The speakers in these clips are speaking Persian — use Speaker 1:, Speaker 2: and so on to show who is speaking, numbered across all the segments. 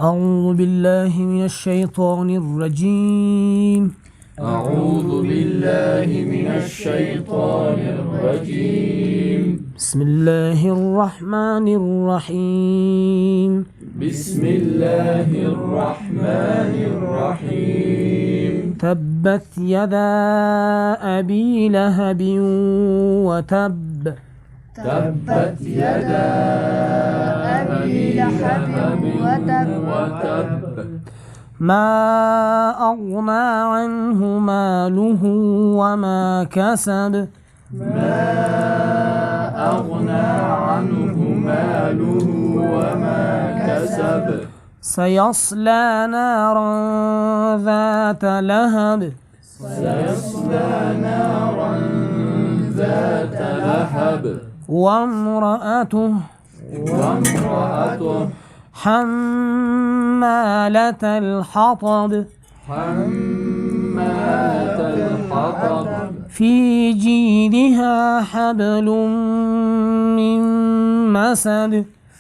Speaker 1: أعوذ بالله من الشيطان الرجيم.
Speaker 2: أعوذ بالله من الشيطان الرجيم.
Speaker 1: بسم الله الرحمن الرحيم.
Speaker 2: بسم الله الرحمن الرحيم.
Speaker 1: تبت يدا أبي لهب وتب.
Speaker 2: تبت يدا أبي لهب وتب.
Speaker 1: ما أغنى عنه ماله وما كسب.
Speaker 2: ما أغنى عنه ماله وما كسب.
Speaker 1: سيصلى نارا ذات لهب.
Speaker 2: سيصلى نارا ذات لهب.
Speaker 1: وامرأته حمالة الحطب.
Speaker 2: حمالة الحطب.
Speaker 1: في جيدها حبل من مسد.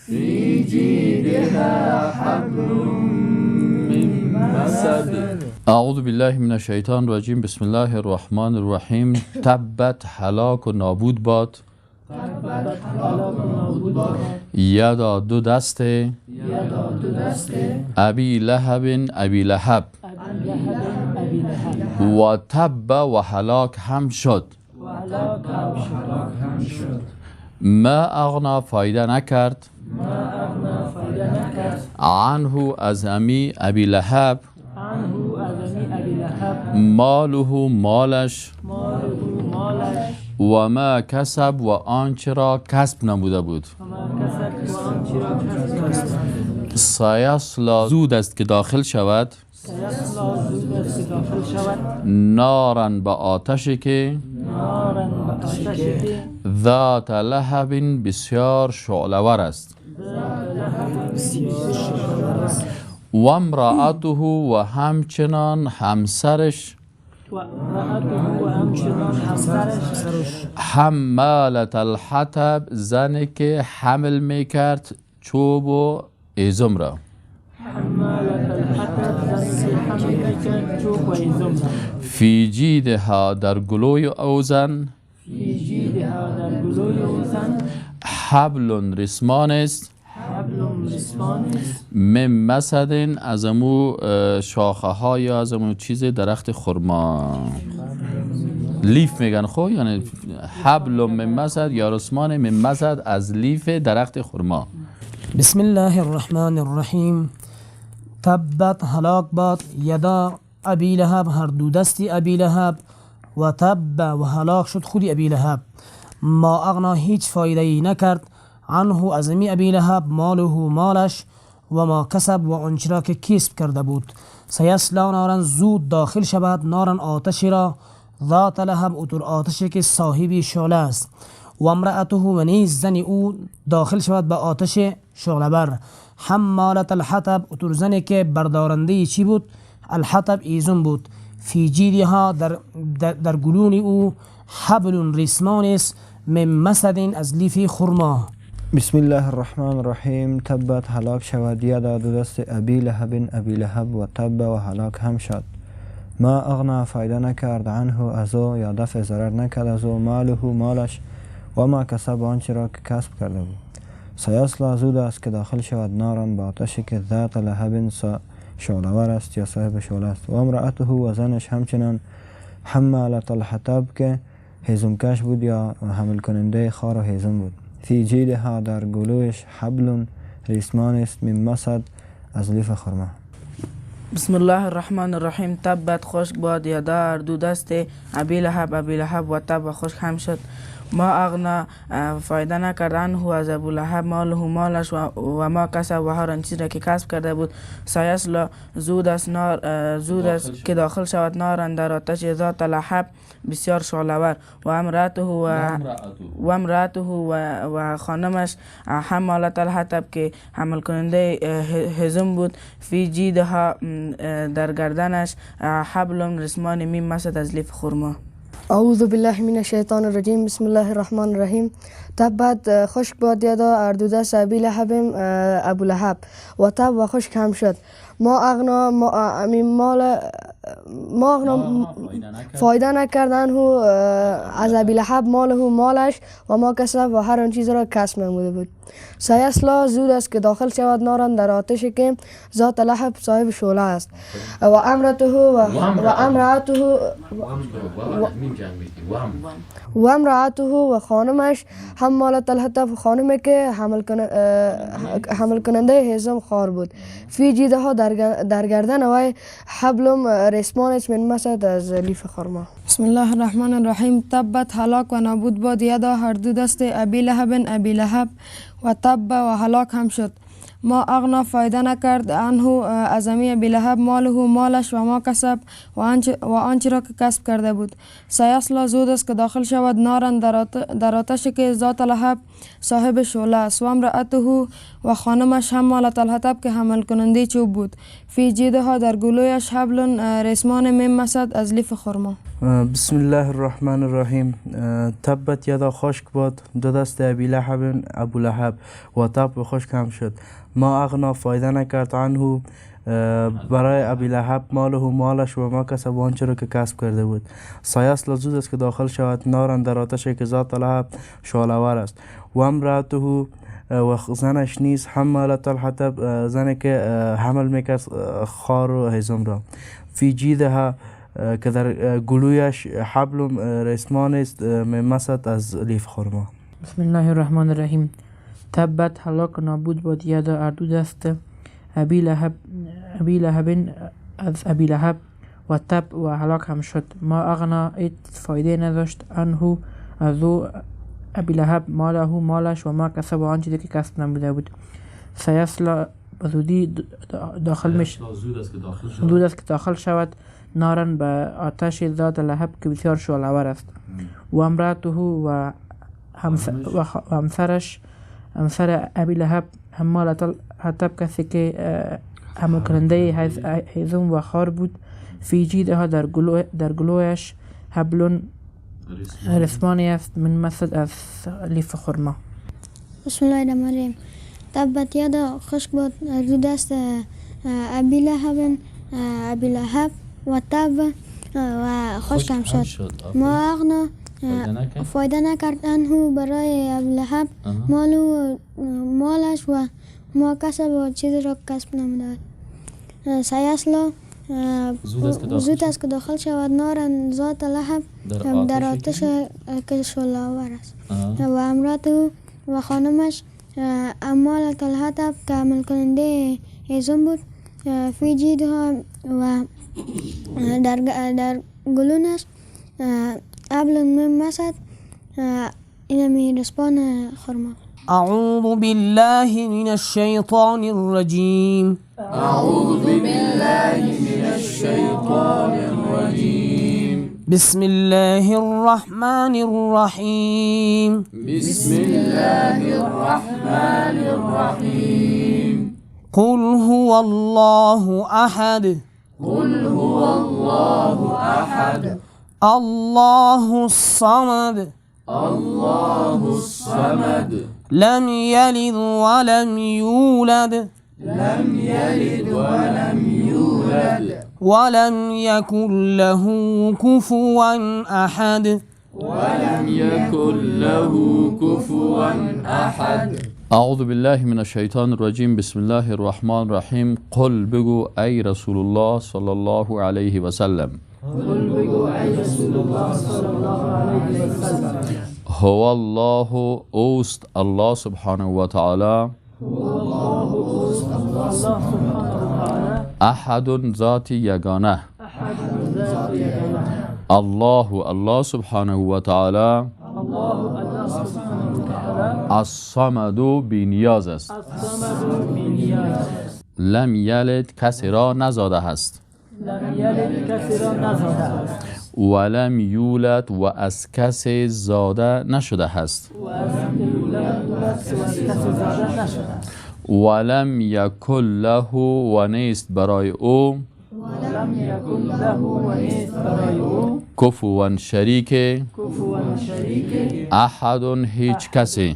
Speaker 2: في جيدها حبل من مسد.
Speaker 3: اعوذ بالله من الشیطان الرجیم. بسم الله الرحمن الرحیم. تبت هلاک و نابود باد. یدا دو دست ابی لهب ابی لهب و تب و هلاک هم شد. ما اغنا فایده نکرد عنه از امی ابی لهب ماله مالش و ما کسب و آنچه را کسب نموده بود. سیصلا زود است که داخل شود نارن با آتشی که ذات لهب بسیار شعلور است. و امرأته و همچنان همسرش حمالت الحطب زنی که حمل میکرد چوب و ایزم را. فی جیدها در گلوی او زن حبل رسمان است من مسد از امو شاخه ها یا از امو چیز درخت خرما لیف میگن. خب یعنی حبل من مسد یا رسمان من مسد از لیف درخت خرما.
Speaker 1: بسم الله الرحمن الرحیم. تبت هلاک باد یدا ابی لهب هر دو دستی ابی لهب و تب و هلاک شد خودی ابی لهب. ما اغنا هیچ فایده ای نکرد عنه از امی ابی لهب ماله مالش و ما کسب و آنچه را که کسب کرده بود. سیصلا نارا زود داخل شود نارا آتشی را ذات لهب اتر آتشی که صاحبی شعله است. و امرأته و نیز زنی او داخل شود به آتش شعله بر. حمالت الحطب اتر زنی که بردارنده چی بود؟ الحطب ایزون بود. فی جیدها در گلون او حبل ریسمان است من مسد از لیف خرما.
Speaker 4: بسم الله الرحمن الرحیم. تبت هلاک شود یدا دو دست ابی لهب ابی لهب و تب و هلاک هم شد. ما اغنا فایده نکرد عنه از او یا دفع ضرر نکرد از او ماله مالش و ما کسب آنچه را که کسب کرده بود. سیصلا زود است که داخل شود نارن با آتشی که ذات لهب شعله‌ور است یا صاحب شعله است. و امرأته و زنش همچنان حمالت الحطب که هیزمکش بود یا حمل کننده خار و هیزم بود. فی جیدها در گلویش حبل ریسمان است من مسد از لیف خرما.
Speaker 5: بسم الله الرحمن الرحیم. تبت خشک باد یدا دو دست ابی لهب و تب خشک هم شد. ما اغنا فایده نکرد عنه از ابو لهب ماله مالش و ما کسب و هر آن چیز را که کسب کرده بود. سیصلا زود است که داخل شود نارن در آتش ذات لهب بسیار شعله‌ور. و امرأته و خانمش حمالت الحطب که حمل کننده هزم بود. فی جیدها در گردنش حبل رسمان من مسد از لیف خرما.
Speaker 6: اعوذ بالله من الشیطان الرجیم. بسم الله الرحمن الرحیم. تبت خشک باد یدا اردودست ابی لهب ابو لهب و تب و خشک هم شد. ما اغنا فایده نکردن هو از ابی لهب ماله مالش و ما کسب و هر آن چیز را کسب نموده بود. سیصلا زود است که داخل شود نارن در آتش که ذات لهب صاحب شعله است و امرأته و خانمش حمالة الحطب، خانمی که حمل کننده هیزم خار بود. فی جیدها در گردن وی حبل رسمان من مسد از لیف خرما.
Speaker 7: بسم الله الرحمن الرحیم. تبت هلاک و نابود باد یدا هر دو دست ابی لهب و تب و هلاک هم شد. ما اغنا فایده نکرد عنه از ابی لهب ماله مالش و ما کسب و آنچه را که کسب کرده بود. سیصلا زود است که داخل شود نارن در آتش که ذات لهب صاحب شعله است و امرأته و خانمش حمالة الحطب که حمل کننده چوب بود. فی جیدها در گلویش حبل رسمان من مسد از لیف خرما.
Speaker 8: بسم الله الرحمن الرحیم. تبت یدا خشک باد دو دست ابی لهب ابو لهب و تب و خشک هم شد. ما اغنا فایده نکرد عنه برای ابی لهب ماله مالش و ما کسب آنچه را که کسب کرده بود. سیصلا زود است که داخل شود نارن در آتش که ذات لهب شعله‌ور است و امرأته و زنش نیز حمالة الحطب، زنی که حمل میکرد خار و هیزم را. فی جیدها که در گلویش حبل رسمان است من مسد از لیف خرما.
Speaker 9: بسم الله الرحمن الرحیم. تبت هلاک نابود باد یدا اردو دست ابی لهب از ابی لهب و تب و هلاک هم شد. ما اغنا ایت فایده نداشت عنه از او ابی لهب مالش و ما کسب و آنچه که کسب نموده بود. سیصلا بزودی زود است که داخل شود نارن به آتش ذات لهب که بسیار شعله‌ور است و امرأته و همسر ابی لهب حمالة الحطب، کسی که حمل کننده هیزم و خار بود. فی جیدها در گلویش حبل رسمانی است من مسد از لیف خرما.
Speaker 10: بسم الله الرحمن الرحیم. تبت یدا خشک باد دو دست ابی لهب و تب و خشک هم شد. ما اغنا فایده نکرد عنه برای ابی لهب مالش و ما کسب و چیزی را کسب نموده. سیصلا زود است که داخل شود نارن ذات لهب در آتش که شعله‌ور است و امرأته و خانمش حمالة الحطب که حمل کننده هیزم بود. فی جیدها و در گلونش حبل من مسد این رسپان خرما.
Speaker 1: اعوذ بالله من الشیطان الرجیم. بسم الله الرحمن الرحیم. قل هو الله احد. الله الصمد. لم يلد ولم يولد. ولم يكن له كفوا أحد.
Speaker 3: اعوذ بالله من الشیطان الرجیم. بسم الله الرحمن الرحیم. قل بگو ای رسول الله صلی الله علیه و سلم. هو الله اوست الله سبحانه و تعالی. احد ذات یگانه. الله سبحانه و تعالی. الصمد بینیاز است. لم یلد کسی را نزاده است. ولم یولد و از کسی زاده نشده است. ولم یکن له و نیست برای او کفوا شریک احد هیچ کسی.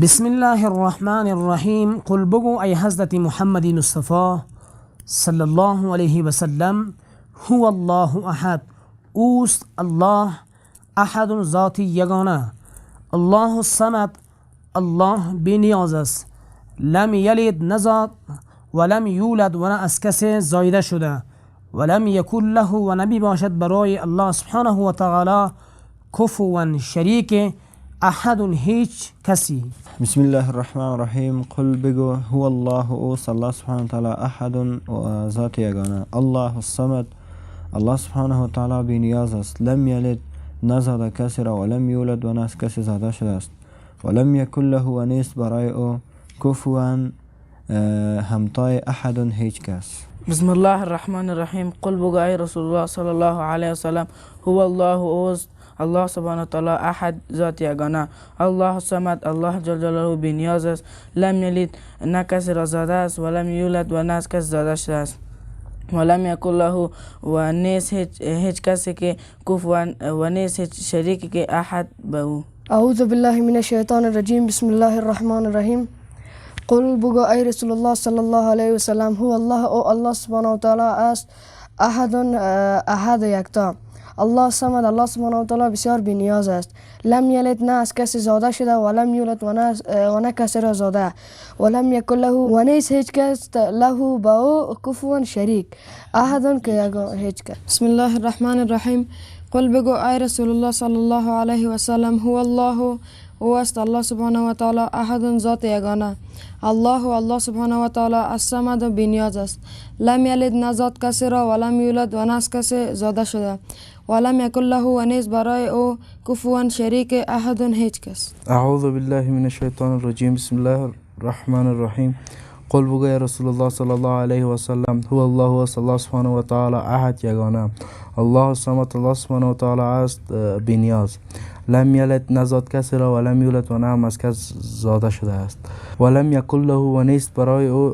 Speaker 1: بسم الله الرحمن الرحیم. قل بگو ای حضرت محمد مصطفی صلی الله علیه و سلم، هو الله احد، اوست الله، احد ذات یگانه، الله الصمد، الله بی نیاز است، لم یلد نزاد ولم یولد و نه از کسی زایده شده، ولم یکن له و نبی باشد برای الله سبحانه و تعالی کفوا شریک احد هیچ کسی.
Speaker 4: بسم الله الرحمن الرحیم. قل بگو هو الله اوست الله سبحانه و تعالی احد و ذات یگانه، الله الصمد، الله سبحانه و تعالی بی نیاز است، لم یلد نزاده کسی را، ولم یولد و نه از کسی زاده شده است، ولم یکن له و نیست برای او کفوا همتای احد هیچ کس.
Speaker 5: بسم الله الرحمن الرحیم. قل بگو ای رسول الله صلی الله علیه و سلم، هو الله اوست الله سبحانه و تعالی احد ذات یگانه، الله الصمد، الله جل جلاله بی نیاز است، لم یلد نه کسی را زاده است، ولم یولد و نه از کسی زاده شده است، ولم یکن له و نیست هیچ کسی که کفوا و نیست هیچ شریکی که احد به او.
Speaker 6: اعوذ بالله من الشیطان الرجیم. بسم الله الرحمن الرحیم. قل بگو ای رسول الله صلی الله علیه و سلم، هو الله او الله سبحانه و تعالی است احد یکتا، الله صمد، الله سبحانه و تعالی بسیار بی نیاز است، لم یلد نه از کسی زاده شده، ولم یولد و نه کسی را زاده، ولم یکن له و نیست هیچ کس له با او کفوا شریک احد که هیچ کس.
Speaker 7: بسم الله الرحمن الرحیم. قل بگو ای رسول الله صلی الله علیه و سلم، هو الله او است الله سبحانه و تعالی احد ذات یگانه، الله و الله سبحانه و تعالی الصمد بی نیاز است، لم یلد نزاد کسی را، ولم یولد و نه از کسی زاده شده، ولم یکن له و نیست برای او کفوا شریک احد هیچ کس.
Speaker 8: اعوذ بالله من الشیطان الرجیم. بسم الله الرحمن الرحیم. قل بگو یا رسول الله صلی الله علیه و سلم، هو الله است الله سبحانه و تعالی احد یگانه، الله الصمد، الله سبحانه و تعالی است بی نیاز، لم یلد نزاد کسی را، ولم یولد و نه هم از کس زاده شده است، ولم یکن له و نیست برای او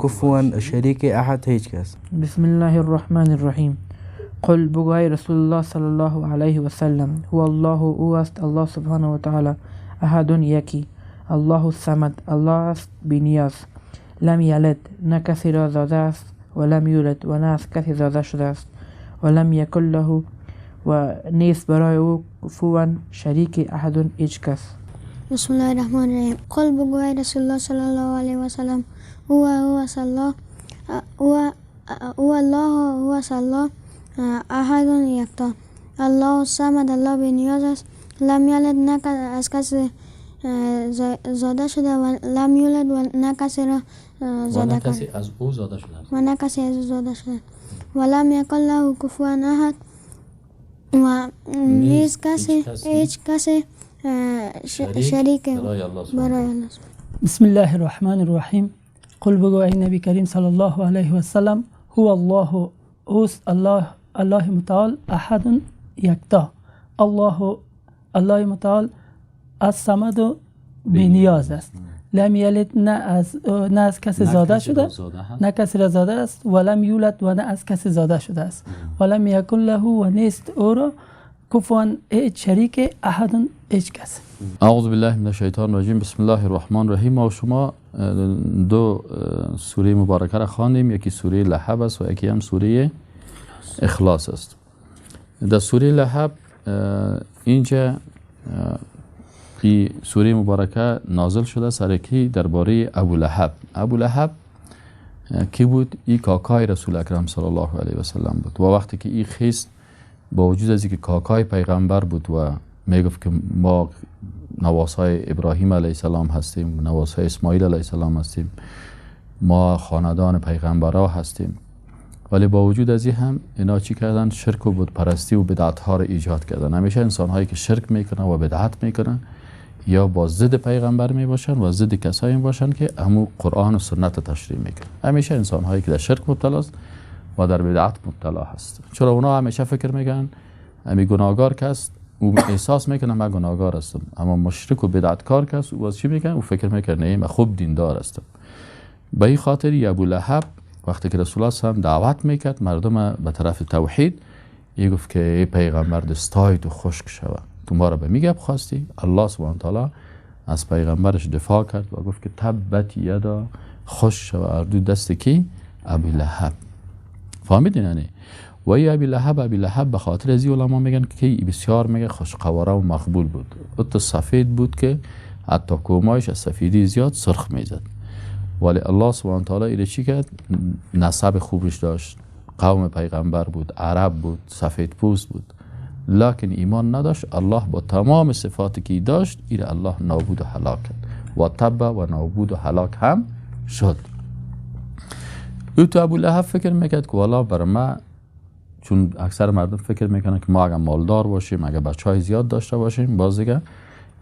Speaker 8: کفوا شریک احد هیچ کس.
Speaker 9: بسم الله الرحمن الرحیم. قل بگو ای رسول الله صلی الله علیه و سلم، هو الله او است الله سبحانه و تعالی احد یکی، الله الصمد، الله است بی نیاز، لم یلد نه کسی را زاده است، ولم یولد و نه از کسی زاده شده است، ولم یکن له و نیست برای او کفوا شریک احد هیچ کس.
Speaker 10: بسم الله الرحمن الرحیم. قل بگو ای رسول الله صلی الله علیه و سلم، هو الله احد یکتا، الله الصمد، الله بی نیاز است، لم یلد نه از کسی زاده شده، و لم یولد و نه کسی را زاده کن
Speaker 3: از او زاده شده است،
Speaker 10: و نه کسی از او زاده شده، ولم یکن له کفوا احد و نیست کسی هیچ کسی شریک برای الله.
Speaker 11: بسم الله الرحمن الرحیم. قل بگو ای نبی کریم صلی الله علیه و سلم، هو الله اوست الله متعال احد یکتا، الله متعال الصمد بی نیاز است، لم یلد نه از کسی زاده شده، نه کسی را زاده است، ولم یولد و نه از کسی زاده شده است، ولم یکن له و نیست او را کفوا شریک احد هیچ کس.
Speaker 3: اعوذ بالله من الشیطان الرجیم. بسم الله الرحمن الرحیم. ما شما دو سوره مبارکه را خواندیم، یکی سوره لهب است و یکی هم سوره اخلاص است. در سوره لهب اینجا این سوره مبارکه نازل شده سرکی درباره ابو لهب. ابو لهب کی بود؟ این کاکای رسول اکرم صلی الله علیه و سلم بود، و وقتی که این خیست با وجود از اینکه کاکای پیغمبر بود و میگفت که ما نواسای ابراهیم علیه السلام هستیم، نواسای اسماعیل علیه السلام هستیم، ما خاندان پیغمبرها هستیم، ولی با وجود از این هم اینا چی کردن؟ شرک و بت پرستی و بدعت ها را ایجاد کردن. همیشه انسان هایی که شرک میکنن و بدعت میکنن یا با ضد پیغمبر می باشن و ضد کسایی می باشن که همون قرآن و سنت تشریح میکنن. همیشه انسان هایی که در شرک مبتلا است و در بدعت مبتلا هست، چرا اونا همیشه فکر میکنن امی گناهگار کس او احساس میکنه من گناهگار هستم، اما مشرک و بدعتکار کس او چی میکنه؟ او فکر میکنه من خوب دیندار هستم. به این خاطر ابو لهب وقتی که رسول الله صلی الله علیه و دعوت میکرد مردم به طرف توحید، ای گفت که ای پیغمبر دستای تو خشک شود، تو ما را به میگه بخواستی. الله سبحانه تعالی از پیغمبرش دفاع کرد و گفت که تبت یدا، خشک شود دو دست کی؟ ابی لهب. فهمیدین یعنی؟ و ای ابی لهب به خاطر ازی علما میگن که بسیار میگه خوشقواره و مقبول بود. ات سفید بود که حتی کومایش از سفیدی زیاد سرخ میزد. ولی الله سبحانه تعالی ایره چی کرد؟ نسب خوبش داشت، قوم پیغمبر بود، عرب بود، سفید پوست بود، لکن ایمان نداشت. الله با تمام صفاتی که داشت ایره الله نابود و هلاک کرد و تب و نابود و هلاک هم شد. او تو ابو لهب فکر میکرد که والا بر ما، چون اکثر مردم فکر میکنن که ما اگر مالدار باشیم، اگر بچهای زیاد داشته باشیم، باز دیگه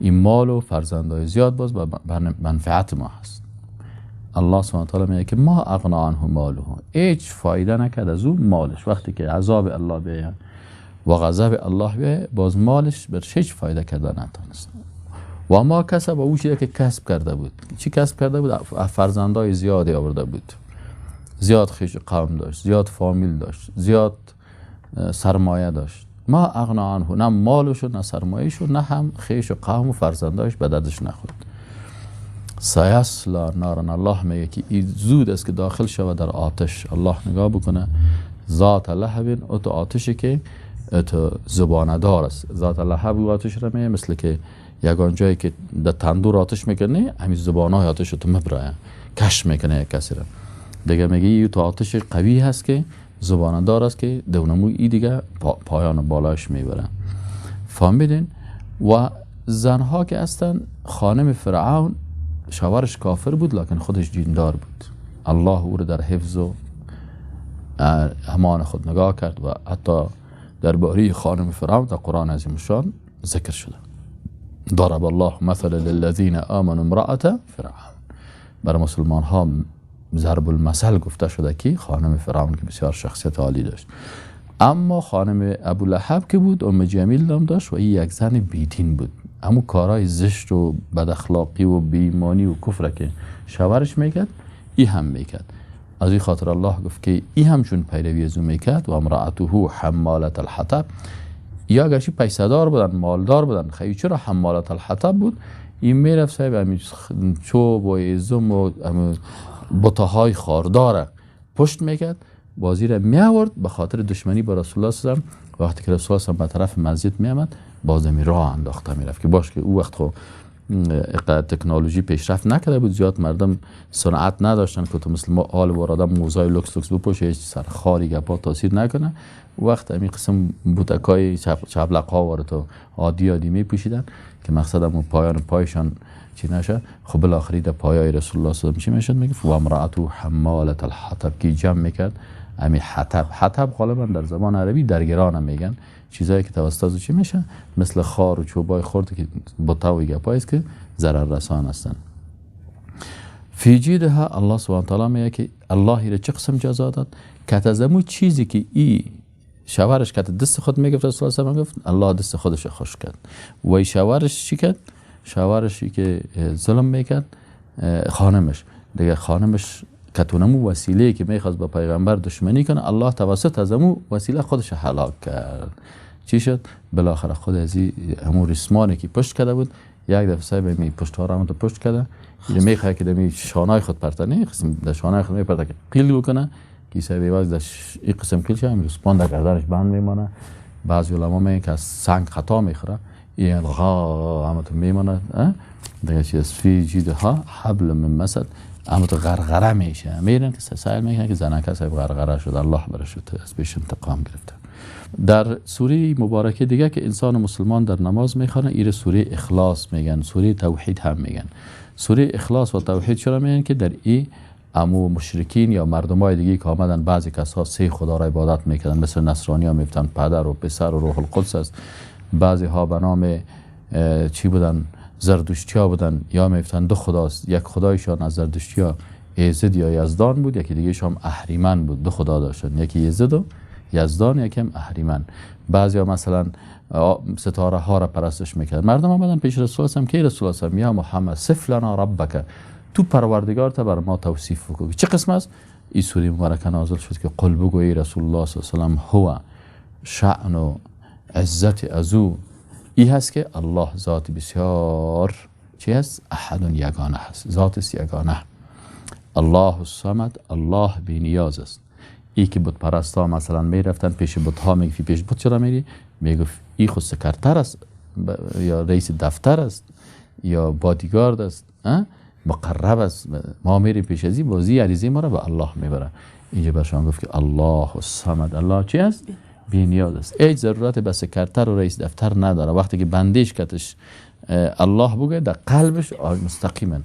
Speaker 3: این مال و فرزندای زیاد باز به منفعت ما هست. الله سبحانه تعالی میگه که ما اغنا عنه ماله، هیچ فایده نکرد از او مالش. وقتی که عذاب الله بیاد و غضب الله بیاد، باز مالش برش هیچ فایده کرده نتونست. و ما کسب، او چیزی که کسب کرده بود، چی کسب کرده بود؟ فرزندای زیادی آورده بود، زیاد خویش قوم داشت، زیاد فامیل داشت، زیاد سرمایه داشت. ما اغنا عنه، نه مالش نه سرمایه‌اش نه هم خویش و قوم و فرزندایش به دردش نخورد. سیصلی نارن، الله میگه که این زود است که داخل شود در آتش. الله نگاه بکنه، ذات لهب، اتو آتشی که اتو زباندار است. ذات لهب و آتش را میگه مثل که یگان جایی که در تندور آتش میکنه، همین زبانهای آتش تو مبرایه، کش میکنه کسی را. دیگه میگه این تو آتش قوی هست که زباندار است که دونمو ای دیگه پایان بالاش میبره. فهمیدین؟ و زنها که هستن، خانم فرعون شوهرش کافر بود لکن خودش دیندار بود. الله او رو در حفظ و امان خود نگاه کرد و حتی درباره خانم فرعون در قرآن عظیم الشان ذکر شده. ضرب الله مثل للذین آمنوا امرأة فرعون. برای مسلمان ها ضرب المثل گفته شده که خانم فرعون که بسیار شخصیت عالی داشت. اما خانم ابو لهب که بود، ام جمیل نام داشت و این یک زن بیدین بود. اما کارهای زشت و بد اخلاقی و بی‌ایمانی و کفر که شوهرش میکرد، ای هم میکرد. از این خاطر الله گفت که ای هم چون پیروی از او میکرد، و امرأته حمالة الحطب، یا اگرچه پیسه‌دار بودن، مالدار بودن، خیلی چرا حمالة الحطب بود؟ این میرفت صاحب همین چوب و ازم و بطاهای خارداره پشت میکرد، بازی را میآورد. به خاطر دشمنی با رسول الله صلی الله علیه و وقتی که رسول الله به طرف مسجد میآمد، باز می راه انداخته میرفت که باش که او وقت خو تکنولوژی پیشرفت نکرده بود، زیاد مردم صنعت نداشتن که تو مثل ما آل ورادا موزای لوکس بپوشه، هیچ سرخاری گپا تاثیر نکنه. وقت همین قسم بوتکای چبلق‌ها وارد تو عادی میپوشیدن که مقصد هم پایان پایشان چی نشه. خب بالاخره در پایای رسول الله صلی الله علیه و میشد میگه و امرأته حمالة الحطب، کی جمع میکرد همین حطب غالبا در زبان عربی درگران هم میگن، چیزایی که توسط چی میشه مثل خار و چوبای خورده که بطا و گپایی است که ضرر رسان هستن. فی جیدها، الله سبحانه تعالی میگه که الله ایره چه قسم جزا داد؟ که از امو چیزی که ای شوهرش که دست خود میگفت، رسول الله صلی الله علیه و گفت الله دست خودش خوش کرد. و ای شوهرش چی کرد؟ شوهرشی که ظلم میکرد، خانمش دیگه، خانمش کتونمو وسیله که میخواست با پیغمبر دشمنی کنه، الله توسط از امو وسیله خودش هلاک کرد. چی شد؟ بالاخره خود از امو ریسمانی که پشت کرده بود، یک دفعه صاحب می پشت ها رو پشت کرده، این میخواد که دمی شانای خود پرتنه، قسم در شانای خود میپرته که قیل بکنه، که صاحب ایواز در این قسم قیل شه، همین ریسمان در گردنش بند میمانه. بعضی علما میگن که از سنگ خطا میخوره، این غا همتون میمانه دیگه. چیز فی جیدها حبل من مسد، اما تو غرغره میشه، میرن که سائل میکنن که زنک صاحب غرغره شد، الله برش از پیش انتقام گرفته. در سوره مبارکه دیگه که انسان مسلمان در نماز میخونه، ایره سوره اخلاص میگن، سوره توحید هم میگن. سوره اخلاص و توحید چرا میگن؟ که در این امو مشرکین یا مردمای دیگه که آمدن، بعضی کسا سه خدا را عبادت میکردن، مثل نصرانی ها میفتن پدر و پسر و روح القدس است. بعضی ها به نام چی بودن؟ زردشتی ها بودن، یا میفتن دو خداست، یک خدایشان از زردشتی ها یزد یا یزدان بود، یکی دیگه هم اهریمن بود. دو خدا داشتن، یکی یزد و یزدان، یکی هم اهریمن. بعضی ها مثلا ستاره ها را پرستش میکرد. مردم آمدن پیش رسول الله که رسول الله یا محمد صف لنا ربک، تو پروردگار تا بر ما توصیف بکن. چه قسم است؟ این سوره مبارکه نازل شد که قل بگو ای رسول الله صلی الله علیه و سلم هو شأن و عزت ازو ای هست که الله ذات بسیار چی هست؟ احد یگانه هست، ذات یگانه. الله الصمد، الله بی نیاز است. ای که بت پرستا مثلا می رفتن پیش بت ها، میگفت پیش بت چرا میری؟ میگفت ای خود سکرتر است یا رئیس دفتر است یا بادیگارد است، مقرب است، ما میریم پیش ازی بازی عریضه ما را به الله میبره. اینجا برشان گفت که الله الصمد، الله چی است؟ بی نیاز است، هیچ ضرورت به سکرتر و رئیس دفتر نداره. وقتی که بندیش کتش الله بگه در قلبش مستقیما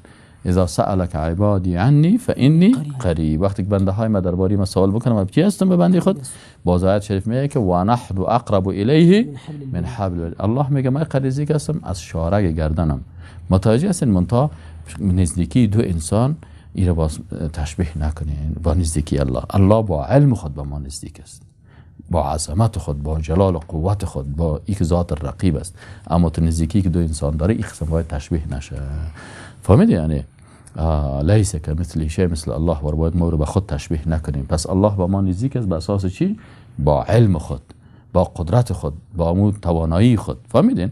Speaker 3: اذا سألك عبادی عنی فانی قریب. وقتی که بنده های ما درباره ما سوال بکنم من چی هستم به بنده خود، باز آیت شریف میگه که و نحن اقرب الیه من حبل. الله میگه من قریب هستم از شارک گردنم. متوجه هستین؟ منتها نزدیکی دو انسان این را باز تشبیه نکنین با نزدیکی الله. الله با علم خود به ما نزدیک است، با عظمت خود، با جلال و قوت خود، با این ذات رقیب است. اما تو نزدیکی که دو انسان داره این قسم باید تشبیه نشه. فهمیدی؟ یعنی لیس کمثله شیء، مثل الله و باید ما رو به خود تشبیه نکنیم. پس الله با ما نزدیک است به اساس چی؟ با علم خود، با قدرت خود، با امور توانایی خود. فهمیدین؟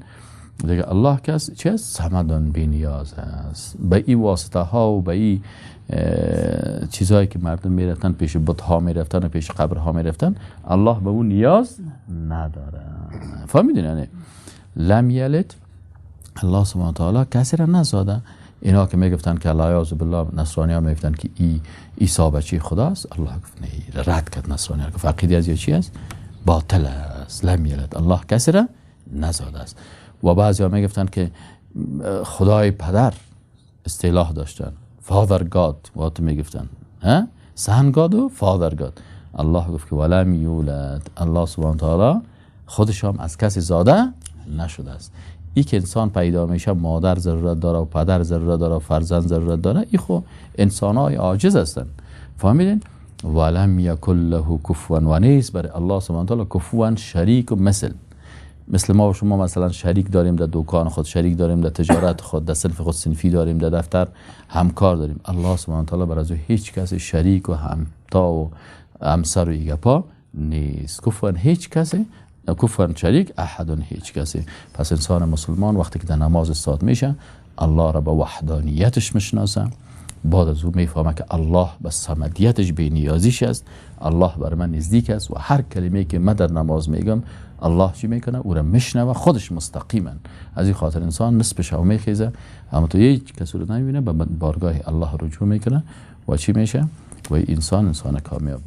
Speaker 3: دیگه الله کس چی است؟ صمد، بی نیاز است. به این واسطه ها و به این چیزهایی که مردم میرفتن پیش بت ها میرفتن و پیش قبر ها میرفتن، الله به اون نیاز نداره. فهمیدین؟ یعنی لم یلد، الله سبحانه و تعالی کسی را نزاده. اینا که میگفتن که الله یعوذ بالله، نصرانی ها میگفتن که عیسی بچه خداست، الله گفت نه، رد کرد. نصرانی ها گفت عقیده از چی است؟ باطل است. لم یلد، الله کسی را نزاده است. و بعضی ها میگفتن که خدای پدر اصطلاح داشتن، فادر گاد، وقت میگفتن سن گاد و فادر گاد. الله گفت که ولم یولد، الله سبحانه و تعالی خودش هم از کسی زاده نشده است. ای که انسان پیدا میشه مادر ضرورت داره و پدر ضرورت داره و فرزند ضرورت داره، ای خو انسان های عاجز هستن. فهمیدین؟ ولم یکن له کفوا، و نیست برای الله سبحانه و تعالی کفوا شریک و مثل ما و شما مثلا شریک داریم در دکان خود، شریک داریم در تجارت خود، در صنف خود صنفی داریم، در دفتر همکار داریم. الله سبحانه و تعالی برای هیچ کسی شریک و همتا و همسر و ایگپا نیست. کفوان هیچ کسی، کفوان شریک، احدون هیچ کسی. پس انسان مسلمان وقتی که در نماز استاد میشه الله را به وحدانیتش میشناسه، بعد از او میفهمه که الله به صمدیتش بی نیازیش است. الله بر من نزدیک است و هر کلمه که من در نماز میگم الله چی میکنه؟ او را میشنوه خودش مستقیما. از این خاطر انسان نصفش او میخیزه، اما تو یک کسی رو نمیبینه، به بارگاه الله رجوع میکنه و چی میشه؟ و انسان کامیاب میشه.